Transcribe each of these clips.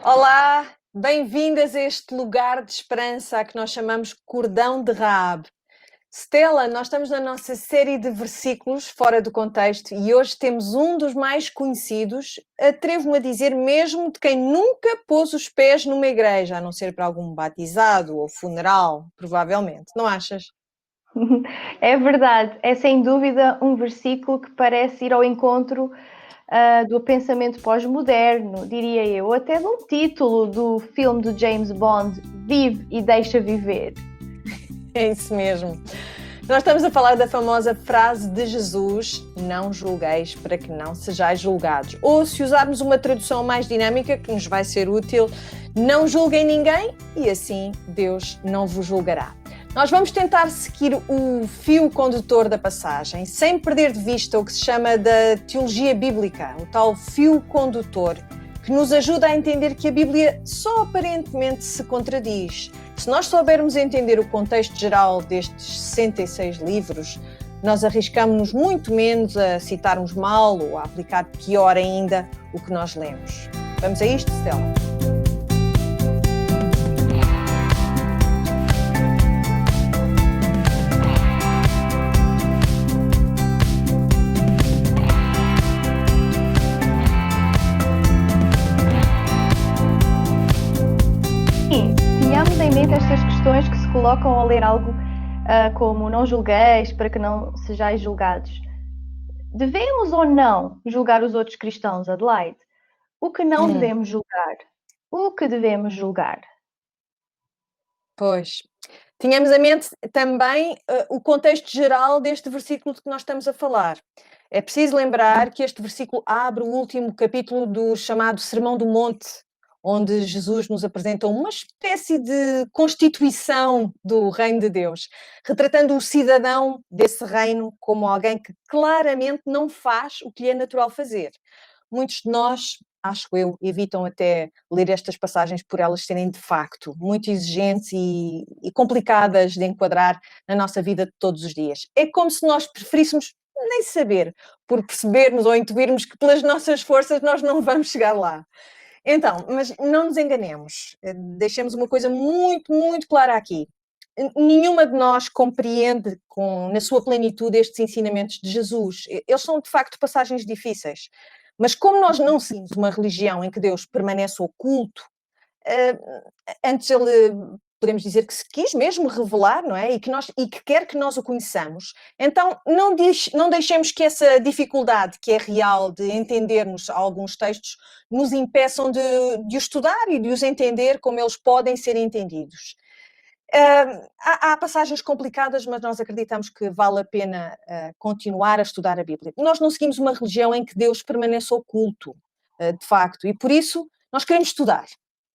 Olá, bem-vindas a este lugar de esperança que nós chamamos Cordão de Raab. Stella, nós estamos na nossa série de versículos fora do contexto e hoje temos um dos mais conhecidos, atrevo-me a dizer mesmo de quem nunca pôs os pés numa igreja, a não ser para algum batizado ou funeral, provavelmente, não achas? É verdade, é sem dúvida um versículo que parece ir ao encontro do pensamento pós-moderno, diria eu, ou até de um título do filme do James Bond, Vive e Deixa Viver. É isso mesmo. Nós estamos a falar da famosa frase de Jesus: não julgueis para que não sejais julgados. Ou, se usarmos uma tradução mais dinâmica, que nos vai ser útil, não julguem ninguém e assim Deus não vos julgará. Nós vamos tentar seguir o fio condutor da passagem, sem perder de vista o que se chama da teologia bíblica, o tal fio condutor, que nos ajuda a entender que a Bíblia só aparentemente se contradiz. Se nós soubermos entender o contexto geral destes 66 livros, nós arriscamos-nos muito menos a citarmos mal ou a aplicar pior ainda o que nós lemos. Vamos a isto, Stella? Sim, tenhamos em mente estas questões que se colocam ao ler algo como não julgueis para que não sejais julgados. Devemos ou não julgar os outros cristãos, Adelaide? O que não devemos julgar? O que devemos julgar? Pois. Tínhamos em mente também o contexto geral deste versículo de que nós estamos a falar. É preciso lembrar que este versículo abre o último capítulo do chamado Sermão do Monte, onde Jesus nos apresenta uma espécie de constituição do reino de Deus, retratando o cidadão desse reino como alguém que claramente não faz o que lhe é natural fazer. Muitos de nós, acho eu, evitam até ler estas passagens por elas serem de facto muito exigentes e complicadas de enquadrar na nossa vida de todos os dias. É como se nós preferíssemos nem saber, por percebermos ou intuirmos que pelas nossas forças nós não vamos chegar lá. Então, mas não nos enganemos, deixemos uma coisa muito, muito clara aqui. Nenhuma de nós compreende na sua plenitude estes ensinamentos de Jesus. Eles são, de facto, passagens difíceis. Mas como nós não seguimos uma religião em que Deus permanece oculto, antes ele, podemos dizer que se quis mesmo revelar, não é? E que quer que nós o conheçamos. Então, não deixemos que essa dificuldade que é real de entendermos alguns textos nos impeçam de os estudar e de os entender como eles podem ser entendidos. Há passagens complicadas, mas nós acreditamos que vale a pena continuar a estudar a Bíblia. Nós não seguimos uma religião em que Deus permaneça oculto, de facto, e por isso nós queremos estudar,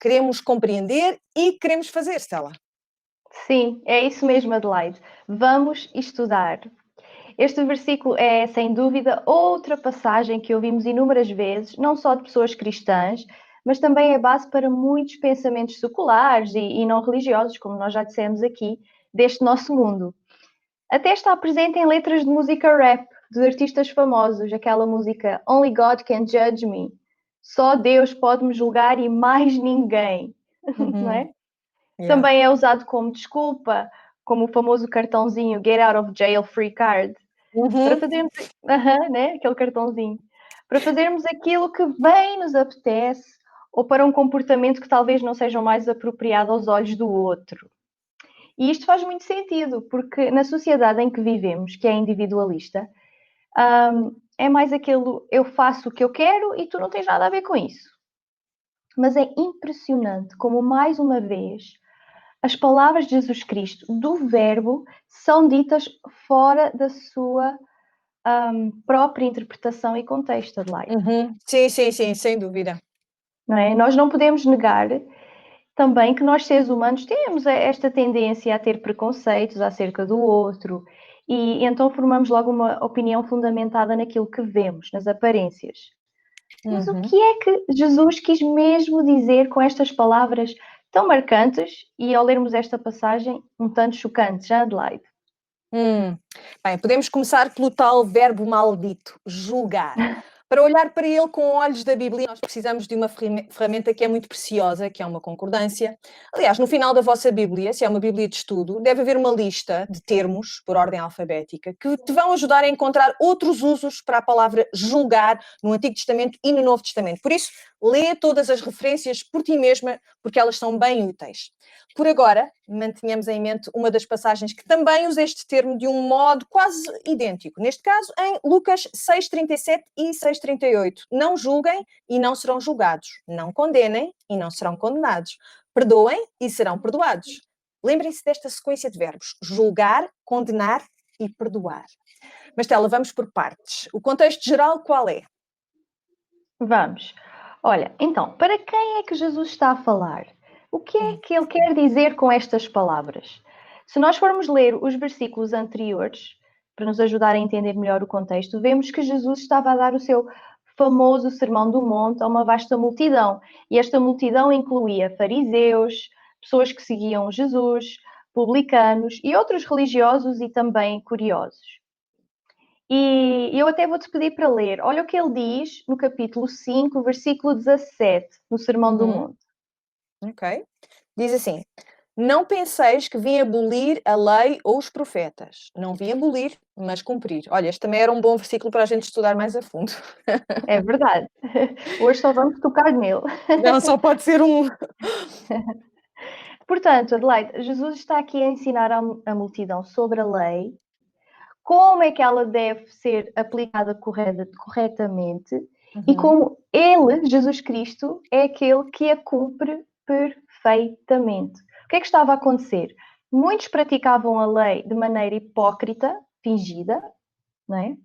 queremos compreender e queremos fazer, Stella. Sim, é isso mesmo, Adelaide. Vamos estudar. Este versículo é, sem dúvida, outra passagem que ouvimos inúmeras vezes, não só de pessoas cristãs, mas também é base para muitos pensamentos seculares e não religiosos, como nós já dissemos aqui, deste nosso mundo. Até está presente em letras de música rap dos artistas famosos, aquela música Only God Can Judge Me. Só Deus pode me julgar e mais ninguém, não é? Yeah. Também é usado como desculpa, como o famoso cartãozinho Get Out of Jail Free Card, para fazermos, né? Aquele cartãozinho, para fazermos aquilo que bem nos apetece ou para um comportamento que talvez não seja o mais apropriado aos olhos do outro. E isto faz muito sentido, porque na sociedade em que vivemos, que é individualista, é mais aquilo eu faço o que eu quero e tu não tens nada a ver com isso. Mas é impressionante como, mais uma vez, as palavras de Jesus Cristo, do Verbo, são ditas fora da sua própria interpretação e contexto, Adelaide. Sim, sim, sim, sem dúvida. Não é? Nós não podemos negar também que nós, seres humanos, temos esta tendência a ter preconceitos acerca do outro e então formamos logo uma opinião fundamentada naquilo que vemos, nas aparências. Mas o que é que Jesus quis mesmo dizer com estas palavras tão marcantes e, ao lermos esta passagem, um tanto chocantes, já, Adelaide? Bem, podemos começar pelo tal verbo maldito, julgar. Para olhar para ele com olhos da Bíblia, nós precisamos de uma ferramenta que é muito preciosa, que é uma concordância. Aliás, no final da vossa Bíblia, se é uma Bíblia de estudo, deve haver uma lista de termos, por ordem alfabética, que te vão ajudar a encontrar outros usos para a palavra julgar no Antigo Testamento e no Novo Testamento. Por isso, lê todas as referências por ti mesma, porque elas são bem úteis. Por agora, mantenhamos em mente uma das passagens que também usa este termo de um modo quase idêntico. Neste caso, em Lucas 6,37 e 6,38. Não julguem e não serão julgados. Não condenem e não serão condenados. Perdoem e serão perdoados. Lembrem-se desta sequência de verbos: julgar, condenar e perdoar. Mas, Stella, vamos por partes. O contexto geral qual é? Vamos. Olha, então, para quem é que Jesus está a falar? O que é que ele quer dizer com estas palavras? Se nós formos ler os versículos anteriores, para nos ajudar a entender melhor o contexto, vemos que Jesus estava a dar o seu famoso Sermão do Monte a uma vasta multidão. E esta multidão incluía fariseus, pessoas que seguiam Jesus, publicanos e outros religiosos e também curiosos. E eu até vou-te pedir para ler. Olha o que ele diz no capítulo 5, versículo 17, no Sermão do Monte. Ok. Diz assim: não penseis que vim abolir a lei ou os profetas. Não vim abolir, mas cumprir. Olha, este também era um bom versículo para a gente estudar mais a fundo. É verdade. Hoje só vamos tocar nele. Não, só pode ser um. Portanto, Adelaide, Jesus está aqui a ensinar a multidão sobre a lei, como é que ela deve ser aplicada corretamente e como ele, Jesus Cristo, é aquele que a cumpre perfeitamente. O que é que estava a acontecer? Muitos praticavam a lei de maneira hipócrita, fingida, não é?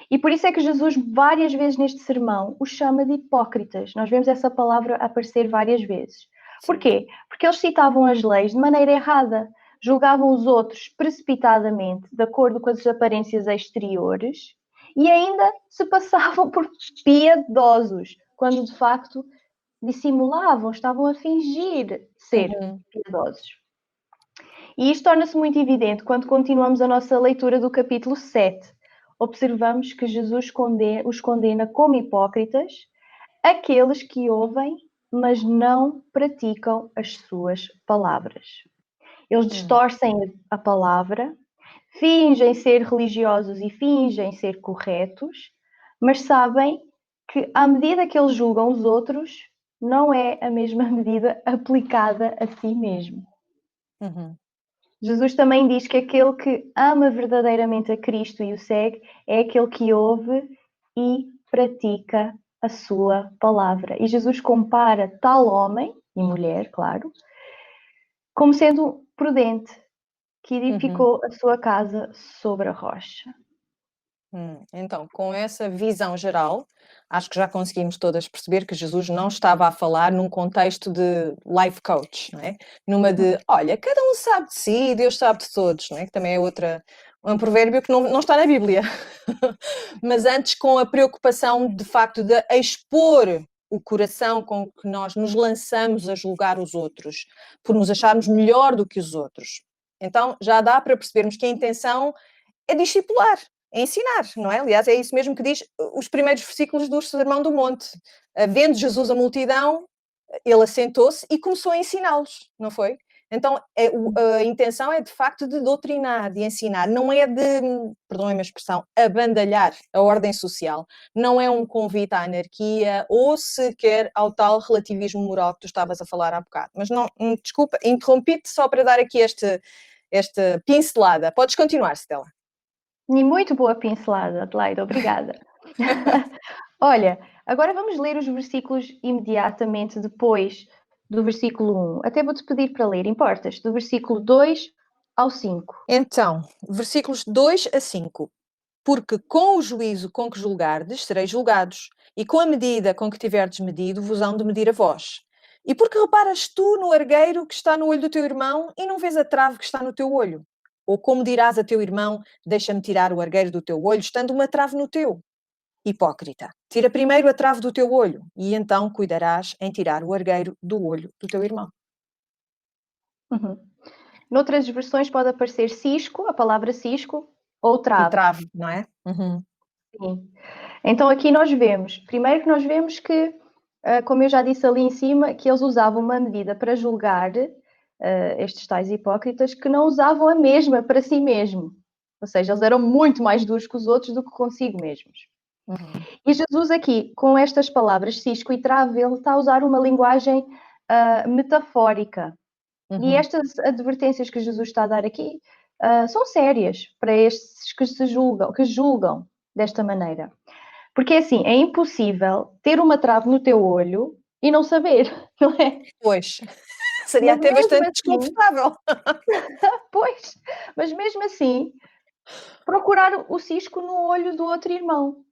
E por isso é que Jesus, várias vezes neste sermão, os chama de hipócritas. Nós vemos essa palavra aparecer várias vezes. Porquê? Porque eles citavam as leis de maneira errada, julgavam os outros precipitadamente, de acordo com as aparências exteriores, e ainda se passavam por piedosos, quando de facto dissimulavam, estavam a fingir ser piedosos. E isto torna-se muito evidente quando continuamos a nossa leitura do capítulo 7. Observamos que Jesus os condena como hipócritas, aqueles que ouvem, mas não praticam as suas palavras. Eles distorcem a palavra, fingem ser religiosos e fingem ser corretos, mas sabem que à medida que eles julgam os outros, não é a mesma medida aplicada a si mesmo. Jesus também diz que aquele que ama verdadeiramente a Cristo e o segue é aquele que ouve e pratica a sua palavra. E Jesus compara tal homem, e mulher, claro, como sendo prudente, que edificou a sua casa sobre a rocha. Então, com essa visão geral, acho que já conseguimos todas perceber que Jesus não estava a falar num contexto de life coach, não é? Numa de, olha, cada um sabe de si, Deus sabe de todos, não é? Que também é um provérbio que não está na Bíblia. Mas antes com a preocupação, de facto, de expor o coração com que nós nos lançamos a julgar os outros, por nos acharmos melhor do que os outros. Então, já dá para percebermos que a intenção é discipular, é ensinar, não é? Aliás, é isso mesmo que diz os primeiros versículos do Sermão do Monte. Vendo Jesus a multidão, ele assentou-se e começou a ensiná-los, não foi? Então, a intenção é, de facto, de doutrinar, de ensinar, não é de, perdoem-me a expressão, abandalhar a ordem social, não é um convite à anarquia ou sequer ao tal relativismo moral que tu estavas a falar há bocado. Mas não, desculpa, interrompi-te só para dar aqui esta pincelada. Podes continuar, Stella. E muito boa pincelada, Adelaide, obrigada. Olha, agora vamos ler os versículos imediatamente depois do versículo 1. Até vou-te pedir para ler, importas? Do versículo 2 ao 5. Então, versículos 2 a 5. Porque com o juízo com que julgardes, sereis julgados, e com a medida com que tiverdes medido, vos hão de medir a vós. E porque reparas tu no argueiro que está no olho do teu irmão, e não vês a trave que está no teu olho? Ou como dirás a teu irmão, deixa-me tirar o argueiro do teu olho, estando uma trave no teu? Hipócrita, tira primeiro a trave do teu olho, e então cuidarás em tirar o argueiro do olho do teu irmão. Noutras versões pode aparecer cisco, a palavra cisco, ou trave. E trave, não é? Sim. Então aqui nós vemos, primeiro que nós vemos que, como eu já disse ali em cima, que eles usavam uma medida para julgar estes tais hipócritas que não usavam a mesma para si mesmo. Ou seja, eles eram muito mais duros que os outros do que consigo mesmos. Uhum. E Jesus aqui, com estas palavras cisco e trave, ele está a usar uma linguagem metafórica. E estas advertências que Jesus está a dar aqui são sérias para estes que julgam desta maneira. Porque assim, é impossível ter uma trave no teu olho e não saber, não é? Pois, seria Mas até mesmo bastante assim, desconfortável. pois, mas mesmo assim, procurar o cisco no olho do outro irmão.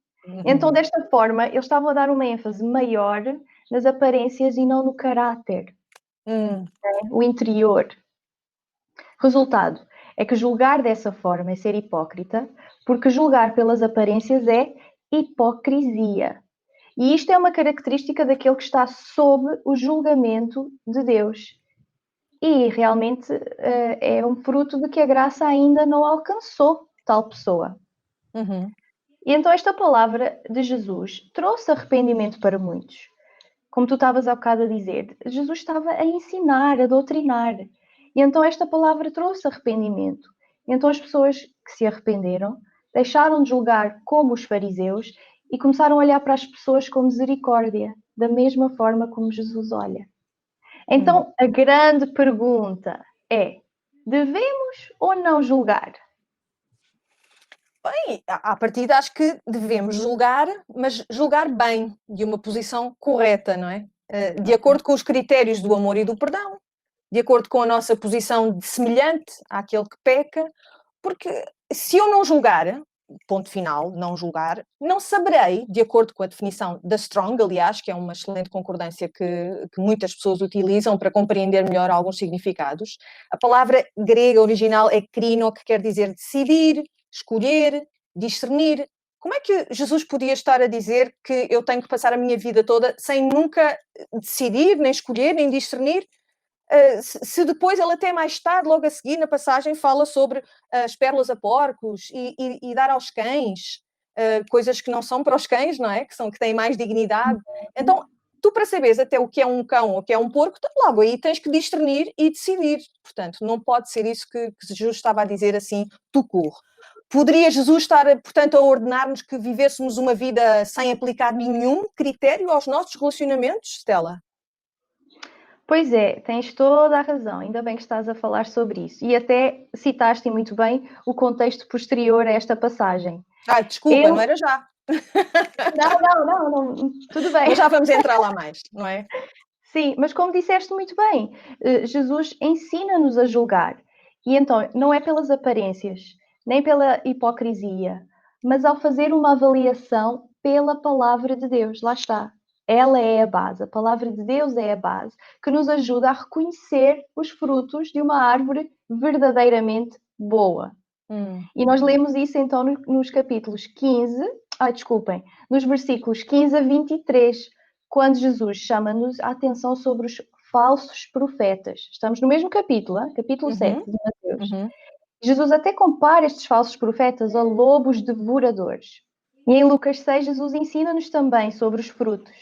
Então, Uhum. desta forma, eles estavam a dar uma ênfase maior nas aparências e não no caráter, Hum. o interior. Resultado é que julgar dessa forma é ser hipócrita, porque julgar pelas aparências é hipocrisia. E isto é uma característica daquele que está sob o julgamento de Deus. E realmente é um fruto de que a graça ainda não alcançou tal pessoa. Uhum. E então esta palavra de Jesus trouxe arrependimento para muitos. Como tu estavas há bocado a dizer, Jesus estava a ensinar, a doutrinar. E então esta palavra trouxe arrependimento. E então as pessoas que se arrependeram deixaram de julgar como os fariseus e começaram a olhar para as pessoas com misericórdia, da mesma forma como Jesus olha. Então a grande pergunta é: devemos ou não julgar? Bem, à partida acho que devemos julgar, mas julgar bem, de uma posição correta, não é? De acordo com os critérios do amor e do perdão, de acordo com a nossa posição de semelhante àquele que peca, porque se eu não julgar, ponto final, não julgar, não saberei, de acordo com a definição da Strong, aliás, que é uma excelente concordância que muitas pessoas utilizam para compreender melhor alguns significados. A palavra grega original é krino, que quer dizer decidir, escolher, discernir. Como é que Jesus podia estar a dizer que eu tenho que passar a minha vida toda sem nunca decidir, nem escolher, nem discernir? Se depois ele até mais tarde, logo a seguir, na passagem, fala sobre as pérolas a porcos e dar aos cães, coisas que não são para os cães, não é? Que têm mais dignidade. Então, tu para saberes até o que é um cão ou o que é um porco, logo aí tens que discernir e decidir. Portanto, não pode ser isso que Jesus estava a dizer assim, tu corre. Poderia Jesus estar, portanto, a ordenar-nos que vivêssemos uma vida sem aplicar nenhum critério aos nossos relacionamentos, Stella? Pois é, tens toda a razão, ainda bem que estás a falar sobre isso. E até citaste muito bem o contexto posterior a esta passagem. Desculpa, não era já. Não, tudo bem. Mas já vamos entrar lá mais, não é? Sim, mas como disseste muito bem, Jesus ensina-nos a julgar. E então, não é pelas aparências, nem pela hipocrisia, mas ao fazer uma avaliação pela palavra de Deus. Lá está. Ela é a base, a palavra de Deus é a base, que nos ajuda a reconhecer os frutos de uma árvore verdadeiramente boa. E nós lemos isso então nos capítulos 15, nos versículos 15 a 23, quando Jesus chama-nos a atenção sobre os falsos profetas. Estamos no mesmo capítulo, capítulo 7 de Mateus. Uhum. Jesus até compara estes falsos profetas a lobos devoradores. E em Lucas 6, Jesus ensina-nos também sobre os frutos.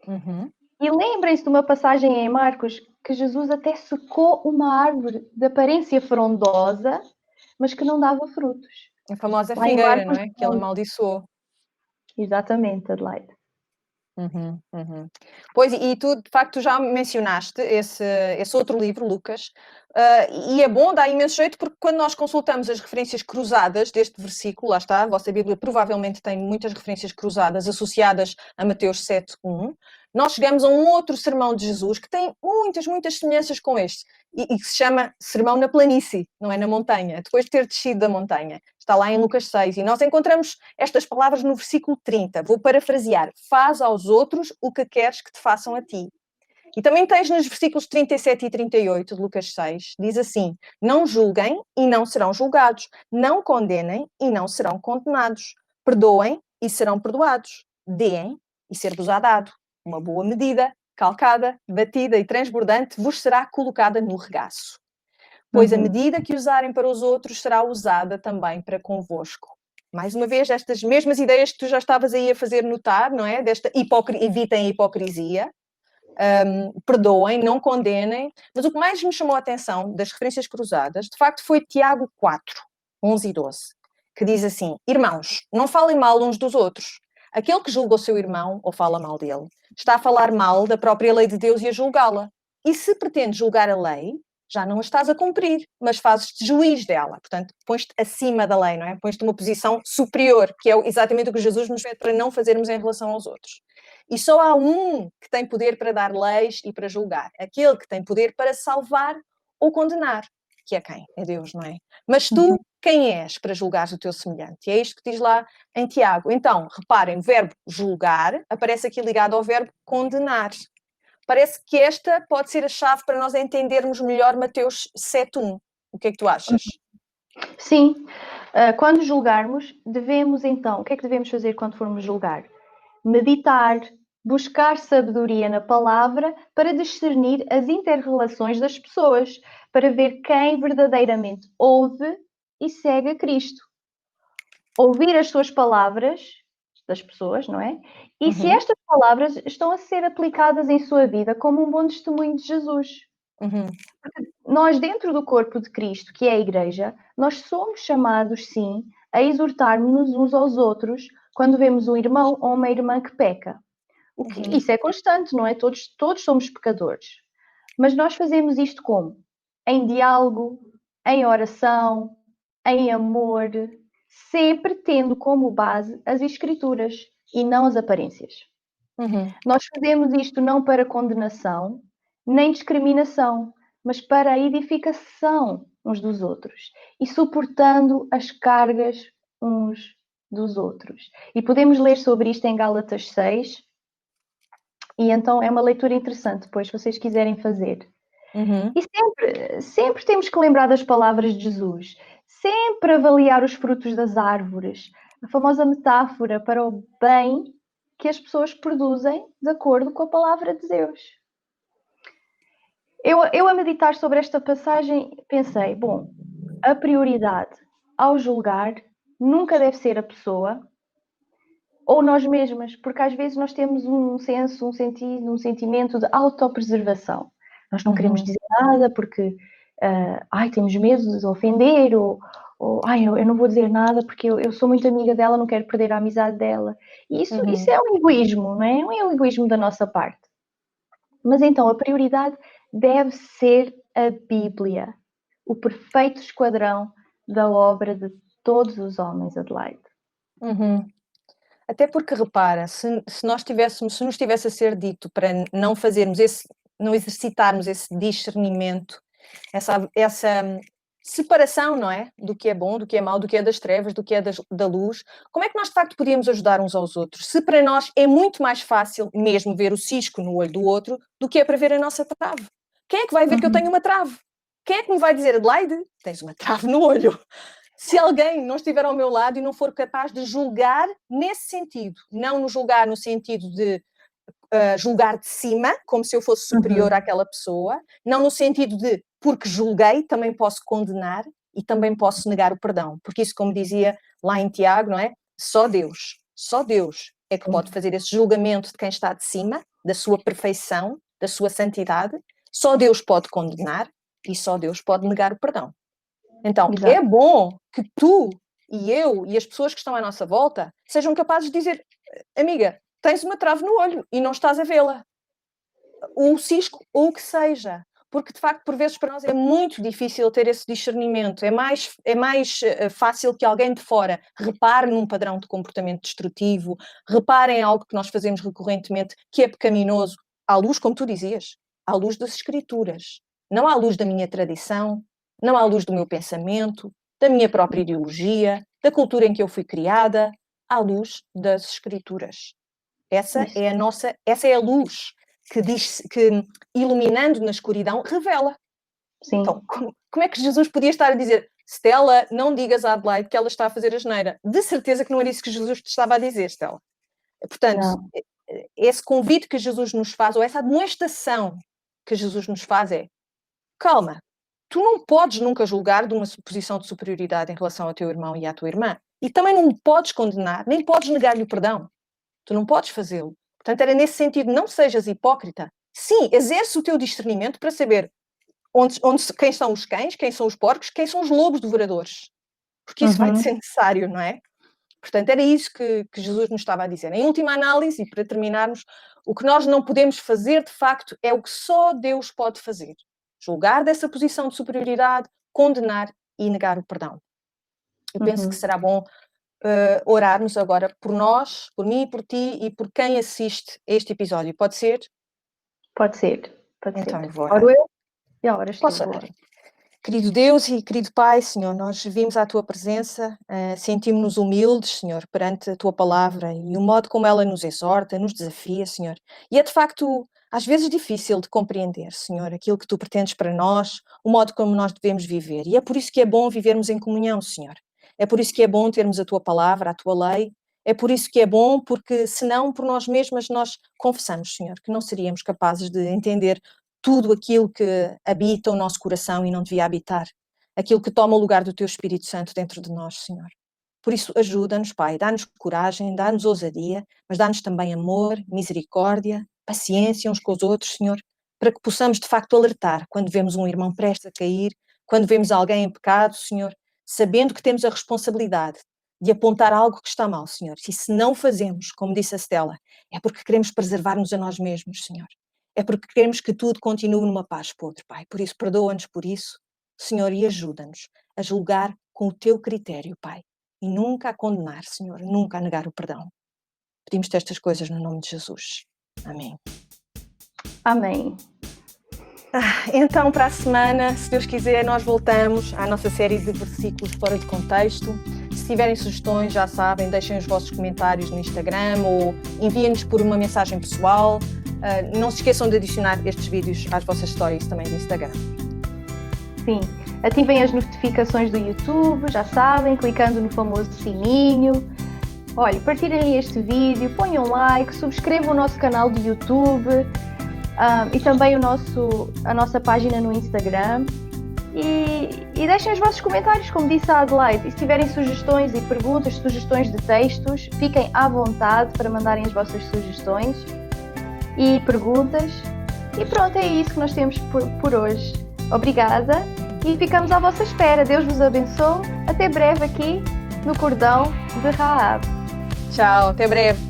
Uhum. E lembrem-se de uma passagem em Marcos que Jesus até secou uma árvore de aparência frondosa, mas que não dava frutos. A famosa Lá em figueira, não Marcos é? Que ele 11. amaldiçoou. Exatamente, Adelaide. Uhum, uhum. Pois, e tu, de facto, já mencionaste esse outro livro, Lucas, e é bom, dá imenso jeito, porque quando nós consultamos as referências cruzadas deste versículo, lá está, a vossa Bíblia provavelmente tem muitas referências cruzadas associadas a Mateus 7:1, nós chegamos a um outro sermão de Jesus que tem muitas semelhanças com este, e que se chama Sermão na Planície, não é na montanha, depois de ter descido da montanha. Está lá em Lucas 6, e nós encontramos estas palavras no versículo 30. Vou parafrasear: faz aos outros o que queres que te façam a ti. E também tens nos versículos 37 e 38 de Lucas 6, diz assim: não julguem e não serão julgados, não condenem e não serão condenados, perdoem e serão perdoados, deem e ser-vos-á dado. Uma boa medida, calcada, batida e transbordante vos será colocada no regaço. Pois a medida que usarem para os outros será usada também para convosco. mais uma vez, estas mesmas ideias que tu já estavas aí a fazer notar, não é? Evitem a hipocrisia, perdoem, não condenem, mas o que mais me chamou a atenção das referências cruzadas, de facto, foi Tiago 4, 11 e 12, que diz assim: irmãos, não falem mal uns dos outros. Aquele que julga o seu irmão, ou fala mal dele, está a falar mal da própria lei de Deus e a julgá-la. E se pretendes julgar a lei, já não a estás a cumprir, mas fazes-te juiz dela. Portanto, pões-te acima da lei, não é? Pões-te uma posição superior, que é exatamente o que Jesus nos pede para não fazermos em relação aos outros. E só há um que tem poder para dar leis e para julgar. Aquele que tem poder para salvar ou condenar. Que é quem? É Deus, não é? Mas tu, quem és para julgares o teu semelhante? E é isto que diz lá em Tiago. Então, reparem, o verbo julgar aparece aqui ligado ao verbo condenar. Parece que esta pode ser a chave para nós entendermos melhor Mateus 7:1. O que é que tu achas? Sim, quando julgarmos, devemos então, o que é que devemos fazer quando formos julgar? Meditar, buscar sabedoria na palavra para discernir as inter-relações das pessoas, para ver quem verdadeiramente ouve e segue a Cristo. Ouvir as suas palavras das pessoas, não é? E se estas palavras estão a ser aplicadas em sua vida como um bom testemunho de Jesus. Porque nós, dentro do corpo de Cristo, que é a Igreja, nós somos chamados, sim, a exortarmos-nos uns aos outros quando vemos um irmão ou uma irmã que peca. Isso é constante, não é? Todos somos pecadores. Mas nós fazemos isto como? Em diálogo, em oração, em amor, sempre tendo como base as Escrituras e não as aparências. Nós fazemos isto não para condenação, nem discriminação, mas para a edificação uns dos outros e suportando as cargas uns dos outros. E podemos ler sobre isto em Gálatas 6, e então é uma leitura interessante, depois, se vocês quiserem fazer. E sempre temos que lembrar das palavras de Jesus, sempre avaliar os frutos das árvores, a famosa metáfora para o bem que as pessoas produzem de acordo com a palavra de Deus. Eu a meditar sobre esta passagem pensei, bom, a prioridade ao julgar nunca deve ser a pessoa ou nós mesmas, porque às vezes nós temos um senso, um sentido, um sentimento de autopreservação. Nós não queremos dizer nada porque temos medo de ofender ou eu não vou dizer nada porque eu sou muito amiga dela, não quero perder a amizade dela. E isso é um egoísmo, não é? Não é um egoísmo da nossa parte. Mas então a prioridade deve ser a Bíblia, o perfeito esquadrão da obra de todos os homens, Adelaide. Até porque, repara, se nos tivesse a ser dito para não fazermos não exercitarmos esse discernimento, essa separação, não é? Do que é bom, do que é mau, do que é das trevas, do que é da luz, como é que nós de facto podíamos ajudar uns aos outros? Se para nós é muito mais fácil mesmo ver o cisco no olho do outro do que é para ver a nossa trave. Quem é que vai ver que eu tenho uma trave? Quem é que me vai dizer, Adelaide, tens uma trave no olho? Se alguém não estiver ao meu lado e não for capaz de julgar nesse sentido, não no julgar no sentido de julgar de cima, como se eu fosse superior àquela pessoa, não no sentido de, porque julguei, também posso condenar e também posso negar o perdão. Porque isso, como dizia lá em Tiago, não é? Só Deus é que pode fazer esse julgamento de quem está de cima, da sua perfeição, da sua santidade. Só Deus pode condenar e só Deus pode negar o perdão. Então, exato, é bom que tu e eu e as pessoas que estão à nossa volta sejam capazes de dizer, amiga, tens uma trave no olho e não estás a vê-la. Ou o cisco, ou o que seja. Porque, de facto, por vezes para nós é muito difícil ter esse discernimento. É mais fácil que alguém de fora repare num padrão de comportamento destrutivo, repare em algo que nós fazemos recorrentemente que é pecaminoso, à luz, como tu dizias, à luz das Escrituras. Não à luz da minha tradição, não à luz do meu pensamento, da minha própria ideologia, da cultura em que eu fui criada, à luz das Escrituras. Essa é a luz que diz que, iluminando na escuridão, revela. Sim. Então, como é que Jesus podia estar a dizer, Stella, não digas à Adelaide que ela está a fazer asneira? De certeza que não era isso que Jesus te estava a dizer, Stella. Portanto, não. Esse convite que Jesus nos faz, ou essa demonstração que Jesus nos faz é, calma, tu não podes nunca julgar de uma posição de superioridade em relação ao teu irmão e à tua irmã. E também não o podes condenar, nem podes negar-lhe o perdão. Tu não podes fazê-lo. Portanto, era nesse sentido, não sejas hipócrita. Sim, exerce o teu discernimento para saber quem são os cães, quem são os porcos, quem são os lobos devoradores. Porque isso vai ser necessário, não é? Portanto, era isso que Jesus nos estava a dizer. Em última análise, e para terminarmos, o que nós não podemos fazer, de facto, é o que só Deus pode fazer. Julgar dessa posição de superioridade, condenar e negar o perdão. Eu penso que será bom orarmos agora por nós, por mim, por ti e por quem assiste a este episódio. Pode ser? Pode ser. Então eu vou orar. Oro eu e oras tu. Posso orar? Querido Deus e querido Pai, Senhor, nós vimos à Tua presença, sentimos-nos humildes, Senhor, perante a Tua palavra e o modo como ela nos exorta, nos desafia, Senhor. E é de facto, às vezes, difícil de compreender, Senhor, aquilo que Tu pretendes para nós, o modo como nós devemos viver. E é por isso que é bom vivermos em comunhão, Senhor. É por isso que é bom termos a Tua palavra, a Tua lei. É por isso que é bom, porque senão por nós mesmas nós confessamos, Senhor, que não seríamos capazes de entender tudo aquilo que habita o nosso coração e não devia habitar, aquilo que toma o lugar do Teu Espírito Santo dentro de nós, Senhor. Por isso, ajuda-nos, Pai, dá-nos coragem, dá-nos ousadia, mas dá-nos também amor, misericórdia, paciência uns com os outros, Senhor, para que possamos de facto alertar quando vemos um irmão prestes a cair, quando vemos alguém em pecado, Senhor, sabendo que temos a responsabilidade de apontar algo que está mal, Senhor. E se não fazemos, como disse a Stella, é porque queremos preservar-nos a nós mesmos, Senhor. É porque queremos que tudo continue numa paz podre, Pai. Por isso, perdoa-nos por isso, Senhor, e ajuda-nos a julgar com o Teu critério, Pai. E nunca a condenar, Senhor, nunca a negar o perdão. Pedimos-te estas coisas no nome de Jesus. Amém. Amém. Então, para a semana, se Deus quiser, nós voltamos à nossa série de versículos fora de contexto. Se tiverem sugestões, já sabem, deixem os vossos comentários no Instagram ou enviem-nos por uma mensagem pessoal. Não se esqueçam de adicionar estes vídeos às vossas stories também do Instagram. Sim, ativem as notificações do YouTube, já sabem, clicando no famoso sininho. Olha, partilhem este vídeo, ponham um like, subscrevam o nosso canal do YouTube e também a nossa página no Instagram. E deixem os vossos comentários, como disse a Adelaide. E se tiverem sugestões e perguntas, sugestões de textos, fiquem à vontade para mandarem as vossas sugestões e perguntas. E pronto, é isso que nós temos por hoje. Obrigada e ficamos à vossa espera. Deus vos abençoe. Até breve aqui no Cordão de Raab. Tchau, até breve.